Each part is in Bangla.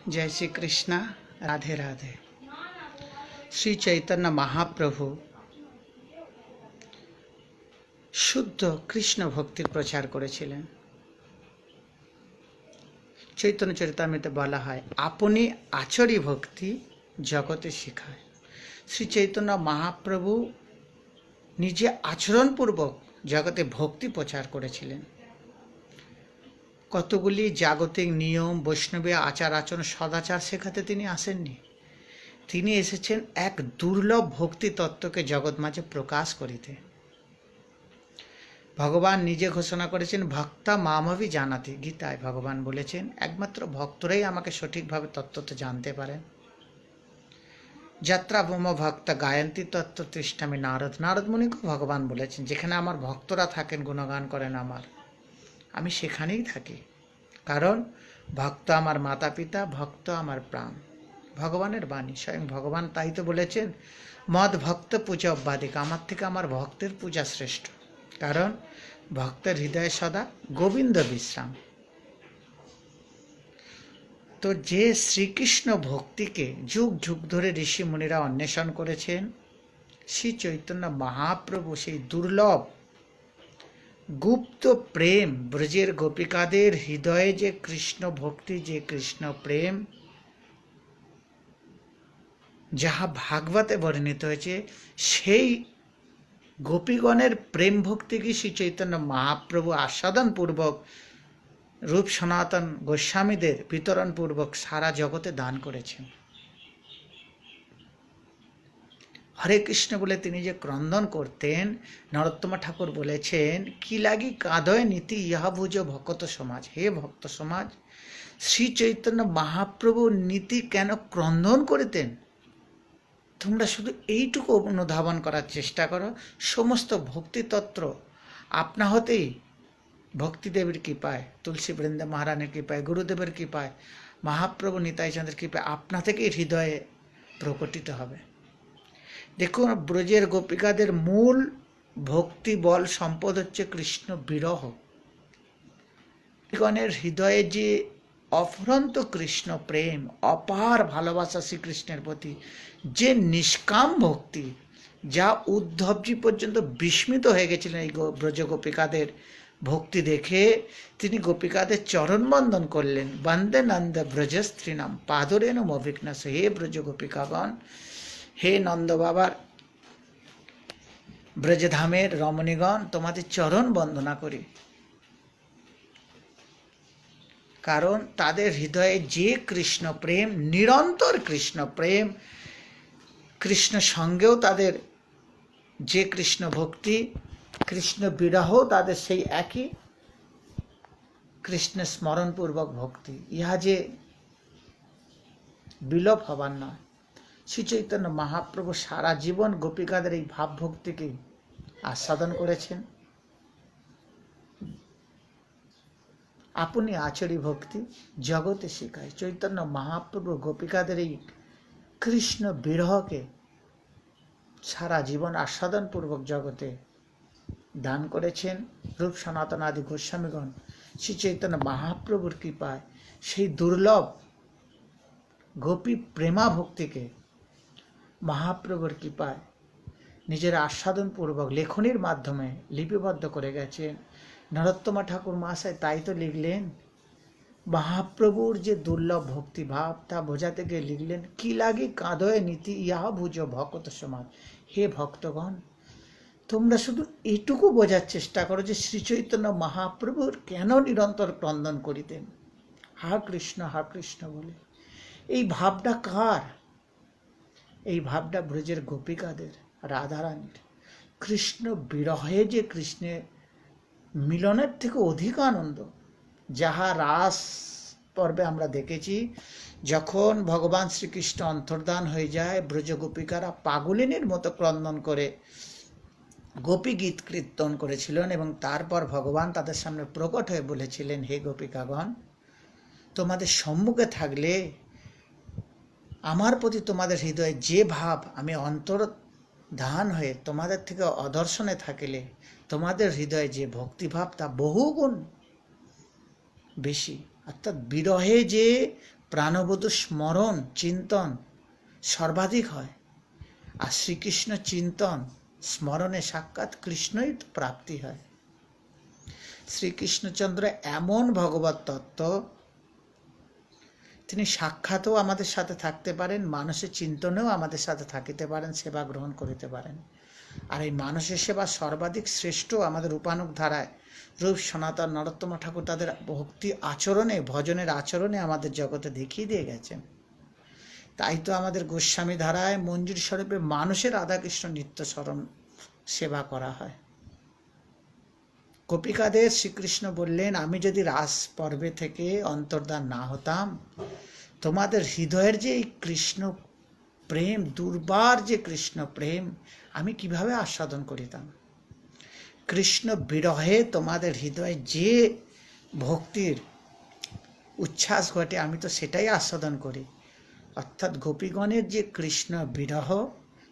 जय श्री कृष्णा। राधे राधे। श्री चैतन्य महाप्रभु शुद्ध कृष्ण भक्तिर प्रचार करेছিলেন। चैतन्य चरितामृते बला है आपनी आचरी भक्ति जगते शिखाय। श्री चैतन्य महाप्रभु निजे आचरणपूर्वक जगते भक्ति प्रचार करेছিলেন। কতগুলি জাগতিক নিয়ম বৈষ্ণবীয় আচার আচরণ সদাচার শেখাতে তিনি আসেননি। তিনি এসেছেন এক দুর্লভ ভক্তি তত্ত্বকে জগৎ মাঝে প্রকাশ করিতে। ভগবান নিজে ঘোষণা করেছেন ভক্তা মামভি জানাতি। গীতায় ভগবান বলেছেন একমাত্র ভক্তরাই আমাকে সঠিকভাবে তত্ত্বতে জানতে পারেন। যাত্রা মম ভক্ত গায়ন্তী তত্ত্ব তৃষ্ণামি নারদ। নারদ মুনিকেও ভগবান বলেছেন যেখানে আমার ভক্তরা থাকেন গুণগান করেন আমার, আমি সেখানেই থাকি। কারণ ভক্ত আমার মাতা পিতা, ভক্ত আমার প্রাণ। ভগবানের বাণী, স্বয়ং ভগবান তাই তো বলেছেন মদ ভক্ত পূজা অব্যাধিক। আমার থেকে আমার ভক্তের পূজা শ্রেষ্ঠ। কারণ ভক্তের হৃদয়ে সদা গোবিন্দ বিশ্রাম। তো যে শ্রীকৃষ্ণ ভক্তিকে যুগ যুগ ধরে ঋষি মুনিরা অন্বেষণ করেছেন, শ্রী চৈতন্য মহাপ্রভু সেই দুর্লভ গুপ্ত প্রেম ব্রজের গোপিকাদের হৃদয়ে যে কৃষ্ণ ভক্তি, যে কৃষ্ণ প্রেম যাহা ভাগবতে বর্ণিত হয়েছে, সেই গোপীগণের প্রেম ভক্তিকে শ্রী চৈতন্য মহাপ্রভু আস্বাদন পূর্বক রূপ সনাতন গোস্বামীদের বিতরণ পূর্বক সারা জগতে দান করেছেন। হরে কৃষ্ণ বলে তিনি যে ক্রন্দন করতেন, নরোত্তম ঠাকুর বলেছেন কি লাগি কাঁদয় নীতি ইহা বুঝ ভক্ত সমাজ। হে ভক্ত সমাজ, শ্রী চৈতন্য মহাপ্রভুর নীতি কেন ক্রন্দন করিতেন তোমরা শুধু এইটুকু অনুধাবন করার চেষ্টা করো। সমস্ত ভক্তিতত্ত্ব আপনা হতেই ভক্তিদেবের কৃপায়, তুলসী বৃন্দা মহারানীর কৃপায়, গুরুদেবের কৃপায়, মহাপ্রভু নিতাই চন্দ্রের কৃপায় আপনা থেকেই হৃদয়ে প্রকটিত হবে। দেখুন, ব্রজের গোপিকাদের মূল ভক্তি বল সম্পদ হচ্ছে কৃষ্ণ বিরহ। গণের হৃদয়ে যে অফুরন্ত কৃষ্ণ প্রেম, অপার ভালোবাসা শ্রীকৃষ্ণের প্রতি, যে নিষ্কাম ভক্তি, যা উদ্ধবজি পর্যন্ত বিস্মিত হয়ে গেছিলেন এই ব্রজ গোপিকাদের ভক্তি দেখে। তিনি গোপিকাদের চরণ বন্দন করলেন। বন্দে নন্দ ব্রজস্ত্রীনাম পাদরেণম অভিঘ্নাস। হে ব্রজ গোপিকাগণ, হে নন্দ বাবার ব্রজধামের রমণীগণ, তোমাদের চরণ বন্দনা করি। কারণ তাদের হৃদয়ে যে কৃষ্ণ প্রেম, নিরন্তর কৃষ্ণ প্রেম, কৃষ্ণ সঙ্গেও তাদের যে কৃষ্ণ ভক্তি, কৃষ্ণ বিরহ তাদের সেই একই কৃষ্ণ স্মরণপূর্বক ভক্তি, ইহা যে বিলোপ হবার নয়। শ্রী চৈতন্য মহাপ্রভু সারা জীবন গোপিকাদের এই ভাবভক্তিকে আস্বাদন করেছেন। আপনি আচরি ভক্তি জগতে শিখায়। চৈতন্য মহাপ্রভু গোপিকাদের এই কৃষ্ণ বিরহকে সারা জীবন আস্বাদনপূর্বক জগতে দান করেছেন। রূপ সনাতন আদি গোস্বামীগণ শ্রী চৈতন্য মহাপ্রভুর কৃপায় সেই দুর্লভ গোপী প্রেমা ভক্তিকে মহাপ্রভুর কৃপায় নিজের আস্বাদনপূর্বক লেখনীর মাধ্যমে লিপিবদ্ধ করে গেছেন। নরোত্তম ঠাকুর মহাশয় তাই তো লিখলেন, মহাপ্রভুর যে দুর্লভ ভক্তি ভাব তা বোঝাতে গিয়ে লিখলেন কি লাগি কাঁদয় নীতি ইহা ভুজ ভক্ত সমাজ। হে ভক্তগণ, তোমরা শুধু এইটুকু বোঝার চেষ্টা করো যে শ্রী চৈতন্য মহাপ্রভুর কেন নিরন্তর ক্রন্দন করিতেন হা কৃষ্ণ বলে। এই ভাবটা কার? এই ভাবটা ব্রজের গোপিকাদের, রাধারানীর। কৃষ্ণ বিরহে যে কৃষ্ণের মিলনের থেকে অধিক আনন্দ, যাহা রাস পর্বে আমরা দেখেছি। যখন ভগবান শ্রীকৃষ্ণ অন্তর্ধান হয়ে যায়, ব্রজ গোপিকারা পাগলিনীর মতো ক্রন্দন করে গোপী গীত কীর্তন করেছিলেন এবং তারপর ভগবান তাদের সামনে প্রকট হয়ে বলেছিলেন, হে গোপিকাগণ, তোমাদের সম্মুখে থাকলে আমার প্রতি তোমাদের হৃদয়ে যে ভাব, আমি অন্তর্ধান হয়ে তোমাদের থেকে অদর্শনে থাকিলে তোমাদের হৃদয়ে যে ভক্তিভাব তা বহুগুণ বেশি। অর্থাৎ বিরহে যে প্রাণবধূ স্মরণ চিন্তন সর্বাধিক হয়। আর শ্রীকৃষ্ণ চিন্তন স্মরণে সাক্ষাৎ কৃষ্ণই তো প্রাপ্তি হয়। শ্রীকৃষ্ণচন্দ্র এমন ভগবত তত্ত্ব, তিনি সাক্ষাৎও আমাদের সাথে থাকতে পারেন, মানুষের চিন্তনেও আমাদের সাথে থাকিতে পারেন, সেবা গ্রহণ করিতে পারেন। আর এই মানুষের সেবা সর্বাধিক শ্রেষ্ঠ আমাদের রূপানুগ ধারায় রূপ সনাতন নরোত্তম ঠাকুর তাদের ভক্তি আচরণে, ভজনের আচরণে আমাদের জগতে দেখিয়ে দিয়ে গেছেন। তাই তো আমাদের গোস্বামী ধারায় মঞ্জুরি স্বরূপে মানুষের রাধাকৃষ্ণ নিত্য স্মরণ সেবা করা হয়। গোপিকাদের শ্রীকৃষ্ণ বললেন, আমি যদি রাস পর্বে থেকে অন্তর্ধান না হতাম, তোমাদের হৃদয়ের যে এই কৃষ্ণ প্রেম, দুর্বার যে কৃষ্ণ প্রেম, আমি কিভাবে আস্বাদন করিতাম। কৃষ্ণ বিরহে তোমাদের হৃদয়ে যে ভক্তির উচ্ছ্বাস ঘটে, আমি তো সেটাই আস্বাদন করি। অর্থাৎ গোপীগণের যে কৃষ্ণ বিরহ,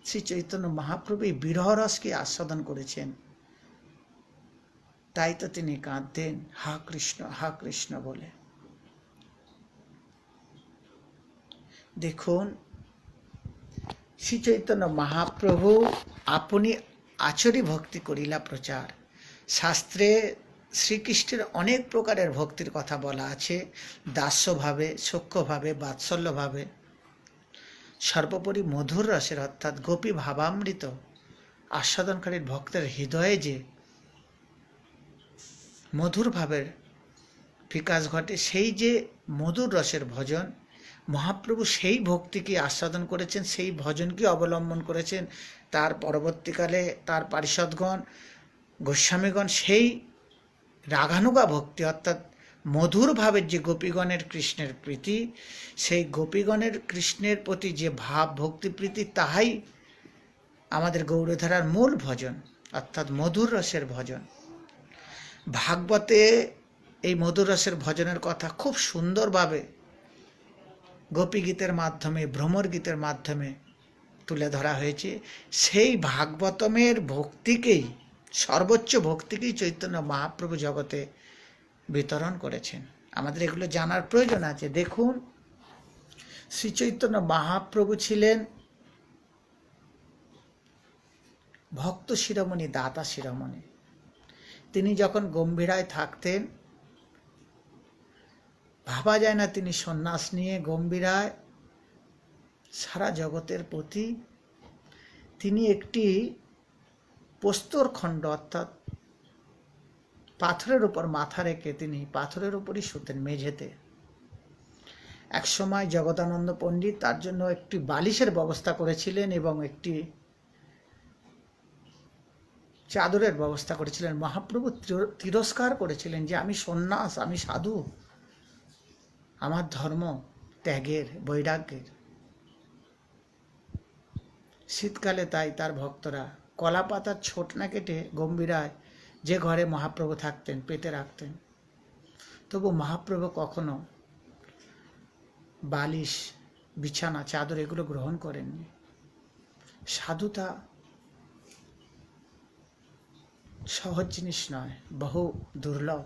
শ্রী চৈতন্য মহাপ্রভু এই বিরহ রসকে আস্বাদন করেছেন। তাই তো তিনি কাঁদতেন হা কৃষ্ণ বলে। দেখুন, শ্রী চৈতন্য মহাপ্রভু আপনি আচরি ভক্তি করিলা প্রচার। শাস্ত্রে শ্রীকৃষ্ণের অনেক প্রকারের ভক্তির কথা বলা আছে, দাস্যভাবে, সখ্যভাবে, বাৎসল্যভাবে, সর্বোপরি মধুর রসের অর্থাৎ গোপী ভাবামৃত আস্বাদনকারীর ভক্তের হৃদয়ে যে মধুর ভাবের বিকাশ ঘটে, সেই যে মধুর রসের ভজন, মহাপ্রভু সেই ভক্তিকে আস্বাদন করেছেন, সেই ভজনকে অবলম্বন করেছেন। তার পরবর্তীকালে তার পারিষদগণ, গোস্বামীগণ সেই রাগানুগা ভক্তি অর্থাৎ মধুর ভাবের যে গোপীগণের কৃষ্ণের প্রীতি, সেই গোপীগণের কৃষ্ণের প্রতি যে ভাব ভক্তি প্রীতি, তাহাই আমাদের গৌড়ধারার মূল ভজন অর্থাৎ মধুর রসের ভজন। ভাগবতে এই মধুর রসের ভজনের কথা খুব সুন্দরভাবে গোপী গীতের মাধ্যমে, ভ্রমর গীতের মাধ্যমে তুলে ধরা হয়েছে। সেই ভাগবতমের ভক্তিকেই, সর্বোচ্চ ভক্তিকেই চৈতন্য মহাপ্রভু জগতে বিতরণ করেছেন। আমাদের এগুলো জানার প্রয়োজন আছে। দেখুন, শ্রী চৈতন্য মহাপ্রভু ছিলেন ভক্ত শিরোমণি, দাতা শিরোমণি। তিনি যখন গম্ভীরায় থাকতেন, ভাবা যায় না তিনি সন্ন্যাস নিয়ে গম্ভীরায় সারা জগতের প্রতি তিনি একটি প্রস্তরখণ্ড অর্থাৎ পাথরের উপর মাথা রেখে তিনি পাথরের উপরই শুতেন, মেঝেতে। একসময় জগদানন্দ পণ্ডিত তার জন্য একটি বালিশের ব্যবস্থা করেছিলেন এবং একটি চাদরের ব্যবস্থা করেছিলেন। মহাপ্রভু তিরস্কার করেছিলেন যে আমি সন্ন্যাস, আমি সাধু, আমার ধর্ম ত্যাগের, বৈরাগ্যের। শীতকালে তাই তার ভক্তরা কলা পাতার ছোট না কেটে গম্ভীরায় যে ঘরে মহাপ্রভু থাকতেন পেতে রাখতেন। তবু মহাপ্রভু কখনো বালিশ, বিছানা, চাদর এগুলো গ্রহণ করেননি। সাধুতা সহজ জিনিস নয়, বহু দুর্লভ।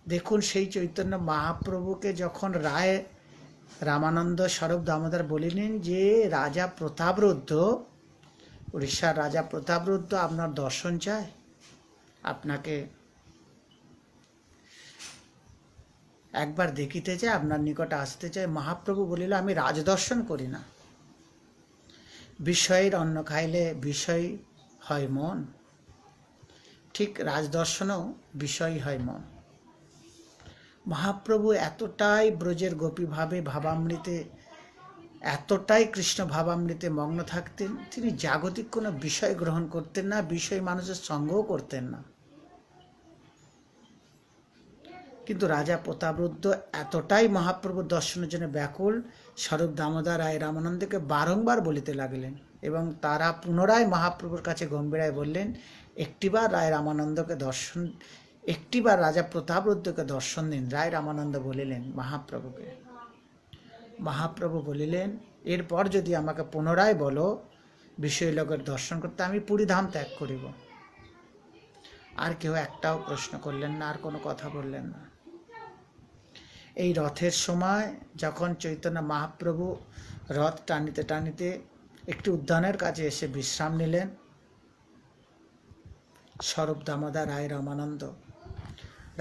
দেখুন, সেই চৈতন্য মহাপ্রভুকে যখন রায় রামানন্দ স্বরূপ দামোদর বলিলেন যে রাজা প্রতাপরুদ্ধ, উড়িষ্যার রাজা প্রতাপরুদ্ধ আপনার দর্শন চায়, আপনাকে একবার দেখিতে চায়, আপনার নিকটে আসতে চায়। মহাপ্রভু বলিল, আমি রাজদর্শন করি না, বিষয়ের অন্ন খাইলে বিষয় হয় মন। ঠিক রাজদর্শনও বিষয় হয় মন। মহাপ্রভু এতটাই ব্রজের গোপীভাবে ভাবামৃতে, এতটাই কৃষ্ণ ভাবামৃতে মগ্ন থাকতেন, তিনি জাগতিক কোনো বিষয় গ্রহণ করতেন না, বিষয় মানুষের সঙ্গও করতেন না। কিন্তু রাজা প্রতাপরুদ্ধ এতটাই মহাপ্রভুর দর্শনের জন্য ব্যাকুল, স্বরূপ দামোদর রায় রামানন্দকে বারংবার বলিতে লাগলেন এবং তারা পুনরায় মহাপ্রভুর কাছে গম্ভীরায় বললেন, একটিবার রায় রামানন্দকে দর্শন, একটিবার রাজা প্রতাপরুদ্ধকে দর্শন দিন। রায় রামানন্দ বলিলেন মহাপ্রভুকে, মহাপ্রভু বলিলেন, এরপর যদি আমাকে পুনরায় বলো বিষয় লোকের দর্শন করতে, আমি পুরীধাম ত্যাগ করিব। আর কেউ একটাও প্রশ্ন করলেন না, আর কোনো কথা বললেন না। এই রথের সময় যখন চৈতন্য মহাপ্রভু রথ টানিতে টানিতে একটি উদ্যানের কাছে এসে বিশ্রাম নিলেন, স্বরূপ দামোদর রায় রামানন্দ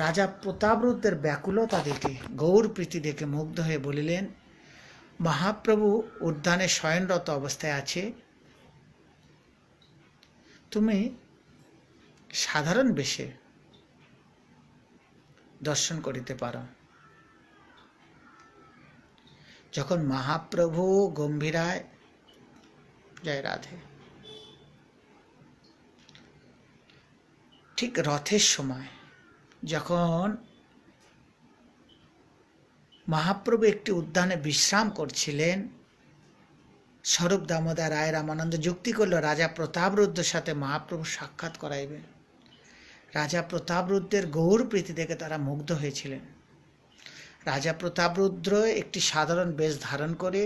রাজা প্রতাপরুদ্রের ব্যাকুলতা দেখে, গৌর প্রীতি দেখে মুগ্ধ হয়ে বলিলেন, মহাপ্রভু উদ্যানে শয়নরত অবস্থায় আছে, তুমি সাধারণ বেশে দর্শন করিতে পারো। যখন মহাপ্রভু গম্ভীরায়, জয় রাধে, ঠিক রথের সময় যখন মহাপ্রভু একটি উদ্যানে বিশ্রাম করছিলেন, স্বরূপ দামোদর রায় রামানন্দ যুক্তি করল রাজা প্রতাপরুদ্রের সাথে মহাপ্রভু সাক্ষাৎ করাইবেন। রাজা প্রতাপরুদ্রের গৌর প্রীতি দেখে তারা মুগ্ধ হয়েছিলেন। রাজা প্রতাপরুদ্র একটি সাধারণ বেশ ধারণ করে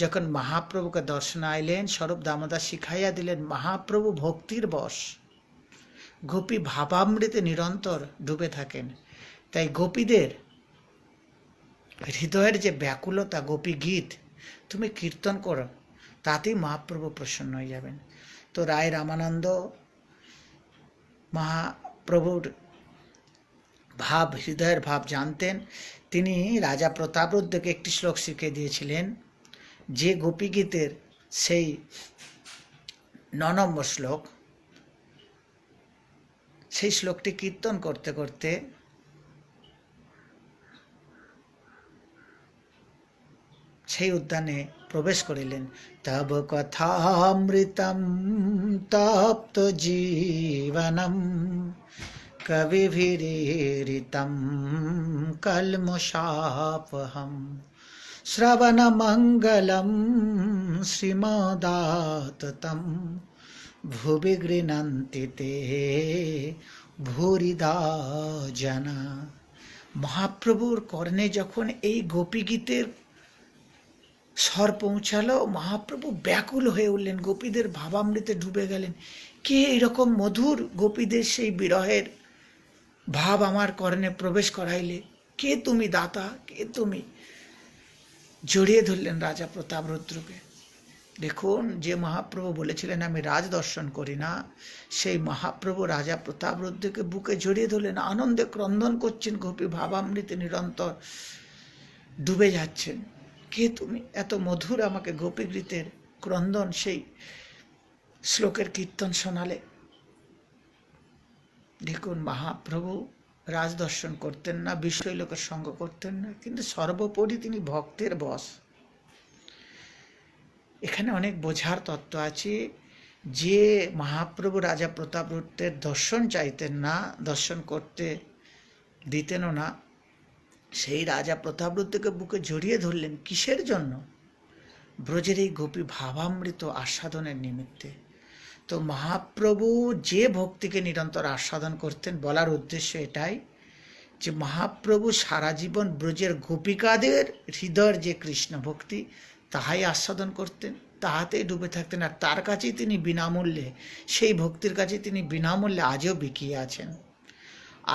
যখন মহাপ্রভুকে দর্শনে আইলেন, স্বরূপ দামোদর শিখাইয়া দিলেন মহাপ্রভু ভক্তির বশ, গোপী ভাবামৃতে নিরন্তর ডুবে থাকেন। তাই গোপীদের হৃদয়ের যে ব্যাকুলতা, গোপী গীত তুমি কীর্তন করো, তাতেই মহাপ্রভু প্রসন্ন হয়ে যাবেন। তো রায় রামানন্দ মহাপ্রভুর ভাব, হৃদয়ের ভাব জানতেন। তিনি রাজা প্রতাপরুদ্রকে একটি শ্লোক শিখিয়ে দিয়েছিলেন, যে গোপী গীতের সেই 9 নম্বর শ্লোক, সেই শ্লোকটি কীর্তন করতে করতে সেই উদ্যানে প্রবেশ করিলেন। তব কথামৃতম তপ্ত জীবনম কবিভিরিতম কলমশাপহম শ্রবণ মঙ্গলম শ্রীমদাততম ভুবি গৃণন্তি তে ভূরিদা জনা। মহাপ্রভুর কর্ণে যখন এই গোপী গীতের স্বর পৌঁছালো, মহাপ্রভু ব্যাকুল হয়ে উঠলেন, গোপীদের ভাবামৃতে ডুবে গেলেন। কে এরকম মধুর গোপীদের সেই বিরহের ভাব আমার কর্ণে প্রবেশ করাইলে? কে তুমি দাতা, কে তুমি? জড়িয়ে ধরলেন রাজা প্রতাপরুদ্রকে। দেখুন, যে মহাপ্রভু বলেছিলেন আমি রাজ দর্শন করি না, সেই মহাপ্রভু রাজা প্রতাপরুদ্রকে বুকে জড়িয়ে ধরলেন, আনন্দে ক্রন্দন করছেন, গোপী ভাবামৃতে নিরন্তর ডুবে যাচ্ছেন। কে তুমি? এত মধুর আমাকে গোপী গীতের ক্রন্দন, সেই শ্লোকের কীর্তন শোনালে। দেখুন, মহাপ্রভু রাজ দর্শন করতেন না, বিষয় লোকের সঙ্গ করতেন না, কিন্তু সর্বোপরি তিনি ভক্তের বশ। এখানে অনেক বোঝার তত্ত্ব আছে। যে মহাপ্রভু রাজা প্রতাপরুদ্রের দর্শন চাইতেন না, দর্শন করতে দিতেনও না, সেই রাজা প্রতাপরুদ্রকে বুকে জড়িয়ে ধরলেন কিসের জন্য? ব্রজের এই গোপী ভাবামৃত আস্বাদনের নিমিত্তে। তো মহাপ্রভু যে ভক্তিকে নিরন্তর আস্বাদন করতেন, বলার উদ্দেশ্য এটাই যে মহাপ্রভু সারা জীবন ব্রজের গোপিকাদের হৃদয়ের যে কৃষ্ণ ভক্তি, তাহাই আস্বাদন করতেন, তাহাতেই ডুবে থাকতেন। আর তার কাছেই তিনি বিনামূল্যে, সেই ভক্তির কাছে তিনি বিনামূল্যে আজও বিকিয়ে আছেন।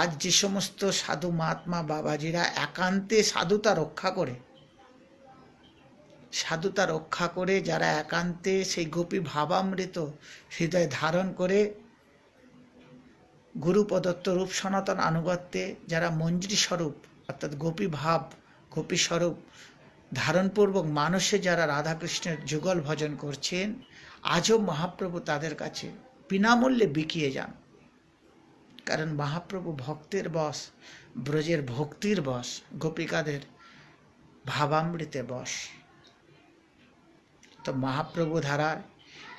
আজ যে সমস্ত সাধু মহাত্মা বাবাজিরা একান্তে সাধুতা রক্ষা করে যারা একান্তে সেই গোপী ভাবামৃত হৃদয় ধারণ করে গুরু প্রদত্ত রূপ সনাতন আনুগত্যে যারা মঞ্জরি স্বরূপ অর্থাৎ গোপী ভাব, গোপী স্বরূপ ধারণপূর্বক মানুষে যারা রাধাকৃষ্ণের যুগল ভজন করছেন, আজও মহাপ্রভু তাদের কাছে বিনামূল্যে বিকিয়ে যান। কারণ মহাপ্রভু ভক্তের বশ, ব্রজের ভক্তির বশ, গোপিকাদের ভাবামৃতে বশ। তো মহাপ্রভু ধারার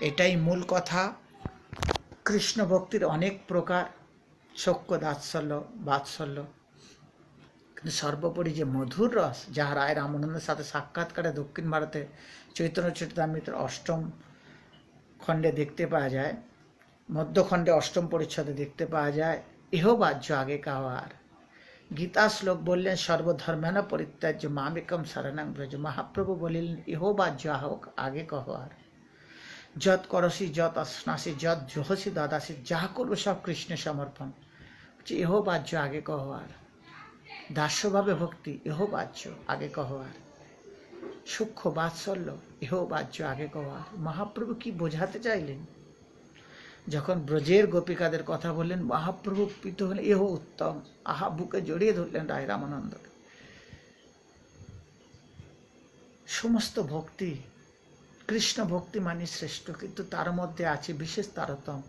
এটাই মূল কথা। কৃষ্ণ ভক্তির অনেক প্রকার, শোক্য, দাৎসল্য, বাৎসল্য, কিন্তু সর্বোপরি যে মধুর রস, যা রায় রামানন্দের সাথে সাক্ষাৎকারে দক্ষিণ ভারতে চৈতন্য চরিতামৃতের 8ম খণ্ডে দেখতে পাওয়া যায়, মধ্যখণ্ডে 8ম পরিচ্ছদে দেখতে পাওয়া যায়। এহ বাহ্য আগে কাহার। গীতা শ্লোক বললেন সর্বধর্মেন পরিত্যাজ্য মামেকম শরণং ব্রজ। মহাপ্রভু বলিলেন ইহ বাহ্য আগে কহার। যত করসি, যত আসনাসি, যত জোহসি দাদাসি, যাহা করবো সব কৃষ্ণে সমর্পণ। ইহ বাহ্য আগে কহার। দাস্যভাবে ভক্তি এহ বাহ্য আগে কহবার, সূক্ষ্ম বাৎসল্য এহ বাহ্য আগে কহবার। মহাপ্রভু কি বোঝাতে চাইলেন? যখন ব্রজের গোপিকাদের কথা বললেন, মহাপ্রভু প্রীত হলেন, এহ উত্তম, আহা, বুকে জড়িয়ে ধরলেন রায় রামানন্দকে। সমস্ত ভক্তি, কৃষ্ণ ভক্তি মানে শ্রেষ্ঠ, কিন্তু তার মধ্যে আছে বিশেষ তারতম।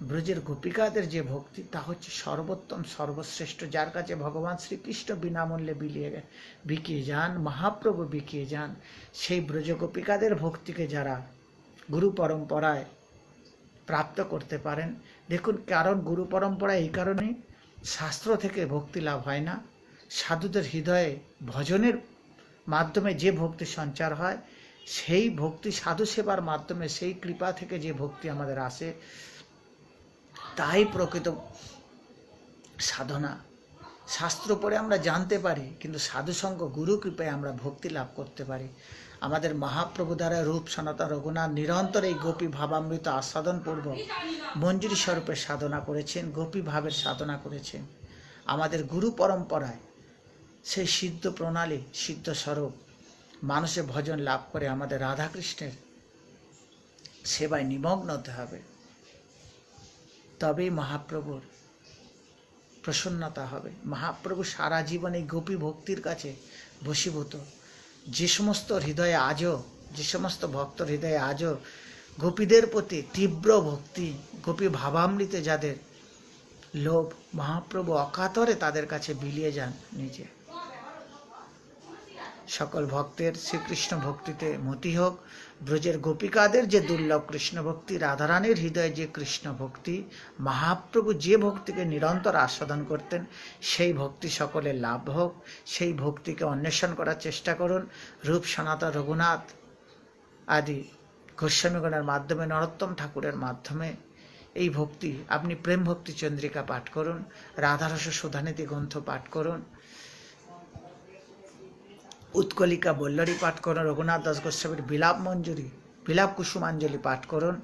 ব্রজের গোপিকাদের যে ভক্তি তা হচ্ছে সর্বোত্তম, সর্বশ্রেষ্ঠ, যার কাছে ভগবান শ্রীকৃষ্ণ বিনামূল্যে বিকিয়ে যান, মহাপ্রভু বিকিয়ে যান। সেই ব্রজ গোপিকাদের ভক্তিকে যারা গুরু পরম্পরায় প্রাপ্ত করতে পারেন, দেখুন, কারণ গুরু পরম্পরা এই কারণে শাস্ত্র থেকে ভক্তি লাভ হয় না, সাধুদের হৃদয়ে ভজনের মাধ্যমে যে ভক্তি সঞ্চার হয়, সেই ভক্তি সাধু সেবার মাধ্যমে, সেই কৃপা থেকে যে ভক্তি আমাদের আসে, তাই প্রকৃত সাধনা। শাস্ত্র পড়ে আমরা জানতে পারি, কিন্তু সাধুসঙ্গ গুরু কৃপায় আমরা ভক্তি লাভ করতে পারি। আমাদের মহাপ্রভু দ্বারা রূপ সনাতন রঘুনাথ নিরন্তর এই গোপী ভাবামৃত আস্বাদন পূর্বক মঞ্জুরি স্বরূপের সাধনা করেছেন, গোপী ভাবের সাধনা করেছেন। আমাদের গুরু পরম্পরায় সেই সিদ্ধ প্রণালী, সিদ্ধ স্বরূপ মানুষের ভজন লাভ করে আমাদের রাধাকৃষ্ণের সেবায় নিমগ্ন হতে হবে, তবেই মহাপ্রভুর প্রসন্নতা হবে। মহাপ্রভু সারা জীবন এই গোপী ভক্তির কাছে বশীভূত। যে সমস্ত হৃদয়ে আজও, যে সমস্ত ভক্তর হৃদয়ে আজও গোপীদের প্রতি তীব্র ভক্তি, গোপী ভাবামৃতে যাদের লোভ, মহাপ্রভু অকাতরে তাদের কাছে বিলিয়ে যান নিজে। সকল ভক্তের শ্রীকৃষ্ণ ভক্তিতে মতি হোক। ব্রজের গোপিকাদের যে দুর্লভ কৃষ্ণ ভক্তি, রাধারানীর হৃদয়ে যে কৃষ্ণ ভক্তি, মহাপ্রভু যে ভক্তিকে নিরন্তর আস্বাদন করতেন, সেই ভক্তি সকলের লাভ হোক। সেই ভক্তিকে অন্বেষণ করার চেষ্টা করুন। রূপ সনাতন রঘুনাথ আদি গোস্বামীগণের মাধ্যমে, নরোত্তম ঠাকুরের মাধ্যমে এই ভক্তি, আপনি প্রেম ভক্তি চন্দ্রিকা পাঠ করুন, রাধারস সুধানিধি গ্রন্থ পাঠ করুন, উৎকলিকা বল্লরী পাঠ করুন, রঘুনাথ দাস গোস্বামীর বিলাপ মঞ্জুরি, বিলাপ কুসুমাঞ্জলি পাঠ করুন।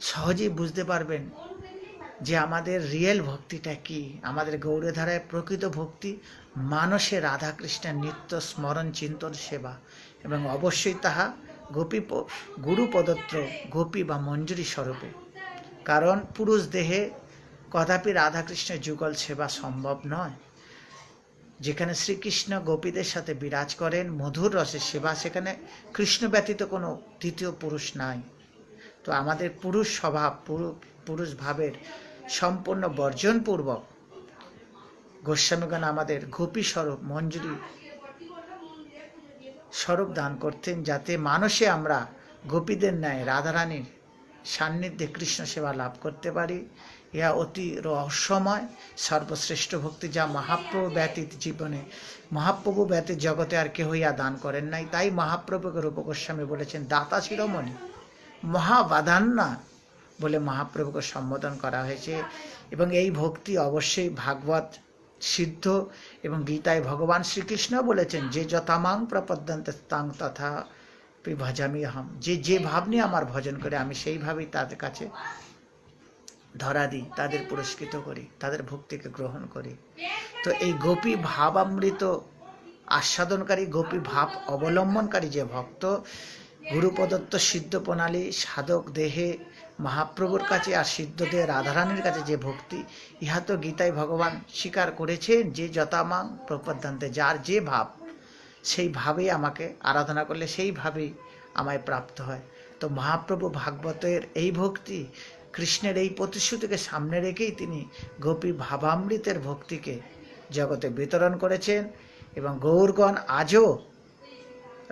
সহজেই বুঝতে পারবেন যে আমাদের রিয়েল ভক্তিটা কি। আমাদের গৌরধারায় প্রকৃত ভক্তি মানসে রাধাকৃষ্ণের নিত্য স্মরণ, চিন্তন, সেবা, এবং অবশ্যই তাহা গুরু প্রদত্ত গোপী বা মঞ্জুরি স্বরূপে। কারণ পুরুষ দেহে কদাপি রাধাকৃষ্ণের যুগল সেবা সম্ভব নয়। যেখানে শ্রীকৃষ্ণ গোপীদের সাথে বিরাজ করেন, মধুর রসের সেবা, সেখানে কৃষ্ণ ব্যতীত কোনো দ্বিতীয় পুরুষ নাই। তো আমাদের পুরুষ স্বভাব, পুরুষ ভাবের সম্পূর্ণ বর্জনপূর্বক গোস্বামীগণ আমাদের গোপী স্বরূপ, মঞ্জুরি স্বরূপ দান করতেন, যাতে মানুষে আমরা গোপীদের ন্যায় রাধারানীর সান্নিধ্যে কৃষ্ণ সেবা লাভ করতে পারি। ইহা অতি রহস্যময় সর্বশ্রেষ্ঠ ভক্তি, যা মহাপ্রভু ব্যতীত জীবনে, মহাপ্রভু ব্যতীত জগতে আর কেহ ইহা দান করেন নাই। তাই মহাপ্রভুকে রূপ গোস্বামী বলেছেন দাতা শিরোমণি, মহাবাদান্না বলে মহাপ্রভুকে সম্বোধন করা হয়েছে। এবং এই ভক্তি অবশ্যই ভাগবত সিদ্ধ, এবং গীতায় ভগবান শ্রীকৃষ্ণ বলেছেন, যে যথামাং প্রপদ্যন্তে তাং তথা ভজামি আহম, যে ভাব নিয়ে আমার ভজন করে আমি সেইভাবেই তাদের কাছে ধরা দিই, তাদের পুরস্কৃত করি, তাদের ভক্তিকে গ্রহণ করি। তো এই গোপী ভাবামৃত আস্বাদনকারী, গোপী ভাব অবলম্বনকারী যে ভক্ত, গুরু প্রদত্ত সিদ্ধ প্রণালী, সাধক দেহে মহাপ্রভুর কাছে আর সিদ্ধ দেহে রাধারানীর কাছে যে ভক্তি, ইহা তো গীতায় ভগবান স্বীকার করেছেন, যে যথামাং প্রপদ্যন্তে, যার যে ভাব, সেই ভাবেই আমাকে আরাধনা করলে সেইভাবেই আমায় প্রাপ্ত হয়। তো মহাপ্রভু ভাগবতের এই ভক্তি, কৃষ্ণের এই প্রতিশ্রুতিকে সামনে রেখেই তিনি গোপী ভাবামৃতের ভক্তিকে জগতে বিতরণ করেছেন। এবং গৌরগণ আজও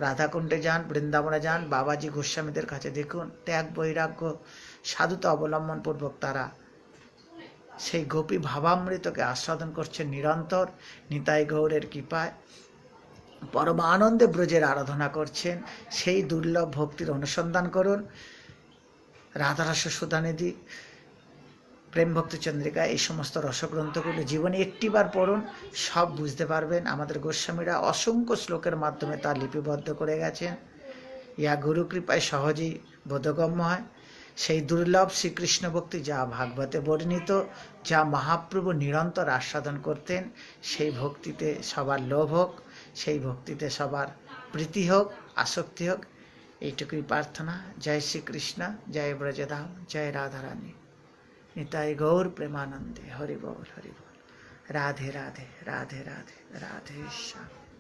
রাধাকুণ্ডে যান, বৃন্দাবনে যান, বাবাজি গোস্বামীদের কাছে দেখুন, ত্যাগ বৈরাগ্য সাধুতা অবলম্বনপূর্বক তারা সেই গোপী ভাবামৃতকে আস্বাদন করছেন নিরন্তর। নিতাই গৌরের কৃপায় পরমানন্দে ব্রজের আরাধনা করছেন। সেই দুর্লভ ভক্তির অনুসন্ধান করুন। রাধারস সুধানিধি, প্রেম ভক্তি চন্দ্রিকা, এই সমস্ত রসগ্রন্থগুলো জীবনে একটিবার পড়ুন, সব বুঝতে পারবেন। আমাদের গোস্বামীরা অসংখ্য শ্লোকের মাধ্যমে তা লিপিবদ্ধ করে গেছেন। ইয়া গুরু কৃপায় সহজেই বোধগম্য হয়। সেই দুর্লভ শ্রীকৃষ্ণ ভক্তি যা ভাগবতে বর্ণিত, যা মহাপ্রভু নিরন্তর আস্বাদন করতেন, সেই ভক্তিতে সবার লোভ হোক, সেই ভক্তিতে সবার প্রীতি হোক, আসক্তি হোক, এইটুকুই প্রার্থনা। জয় শ্রীকৃষ্ণ, জয় ব্রজধাম, জয় রাধারানী, নিতাই গৌর প্রেমানন্দে, হরি বল হরি বল। রাধে রাধে রাধে রাধে রাধে শ্যাম।